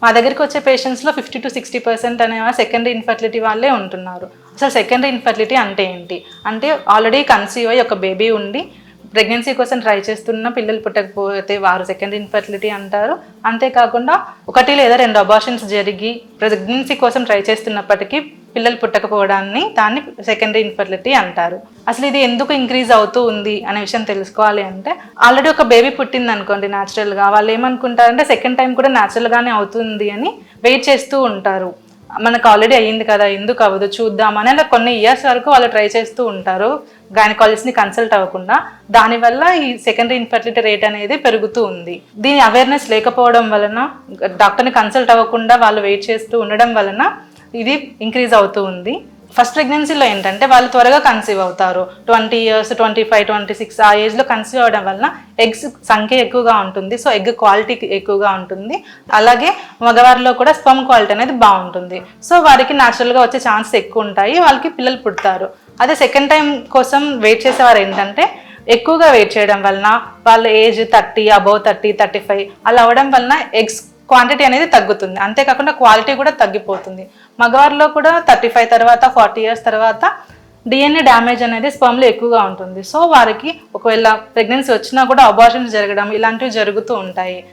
మా దగ్గరికి వచ్చే పేషెంట్స్లో 50-60% అనేవారు సెకండరీ ఇన్ఫర్టిలిటీ వాళ్ళే ఉంటున్నారు. అసలు సెకండరీ ఇన్ఫర్టిలిటీ అంటే ఏంటి అంటే, ఆల్రెడీ కన్సీవ్ అయ్యి ఒక బేబీ ఉండి ప్రెగ్నెన్సీ కోసం ట్రై చేస్తున్న పిల్లలు పుట్టకపోతే వారు సెకండరీ ఇన్ఫర్టిలిటీ అంటారు. అంతేకాకుండా 1 లేదా 2 అబార్షన్స్ జరిగి ప్రెగ్నెన్సీ కోసం ట్రై చేస్తున్నప్పటికీ పిల్లలు పుట్టకపోవడాన్ని దాన్ని సెకండరీ ఇన్ఫర్టిలిటీ అంటారు. అసలు ఇది ఎందుకు ఇంక్రీజ్ అవుతూ ఉంది అనే విషయం తెలుసుకోవాలి అంటే, ఆల్రెడీ ఒక బేబీ పుట్టింది అనుకోండి న్యాచురల్గా, వాళ్ళు ఏమనుకుంటారంటే సెకండ్ టైం కూడా న్యాచురల్గానే అవుతుంది అని వెయిట్ చేస్తూ ఉంటారు. మనకు ఆల్రెడీ అయ్యింది కదా ఎందుకు అవ్వదు చూద్దామని అలా కొన్ని ఇయర్స్ వరకు వాళ్ళు ట్రై చేస్తూ ఉంటారు గైనకాలజిస్ట్ని కన్సల్ట్ అవ్వకుండా. దానివల్ల ఈ సెకండరీ ఇన్ఫర్టిలిటీ రేట్ అనేది పెరుగుతూ ఉంది. దీని అవేర్నెస్ లేకపోవడం వలన, డాక్టర్ని కన్సల్ట్ అవ్వకుండా వాళ్ళు వెయిట్ చేస్తూ ఉండడం వలన ఇది ఇంక్రీజ్ అవుతూ ఉంది. ఫస్ట్ ప్రెగ్నెన్సీలో ఏంటంటే వాళ్ళు త్వరగా కన్సీవ్ అవుతారు. 20 years, 25, 26 ఆ ఏజ్లో కన్సీవ్ అవ్వడం వలన ఎగ్స్ సంఖ్య ఎక్కువగా ఉంటుంది. సో ఎగ్ క్వాలిటీ ఎక్కువగా ఉంటుంది. అలాగే మగవారిలో కూడా స్పర్మ్ క్వాలిటీ అనేది బాగుంటుంది. సో వారికి న్యాచురల్గా వచ్చే ఛాన్సెస్ ఎక్కువ ఉంటాయి, వాళ్ళకి పిల్లలు పుడతారు. అదే సెకండ్ టైం కోసం వెయిట్ చేసేవారు ఏంటంటే, ఎక్కువగా వెయిట్ చేయడం వలన వాళ్ళ ఏజ్ 30, above 30, 35 అలా అవ్వడం వలన ఎగ్స్ క్వాంటిటీ అనేది తగ్గుతుంది. అంతేకాకుండా క్వాలిటీ కూడా తగ్గిపోతుంది. మగవారిలో కూడా 35 తర్వాత 40 years తర్వాత DNA డ్యామేజ్ అనేది స్పర్మ్లో ఎక్కువగా ఉంటుంది. సో వారికి ఒకవేళ ప్రెగ్నెన్సీ వచ్చినా కూడా అబార్షన్స్ జరగడం ఇలాంటివి జరుగుతూ ఉంటాయి.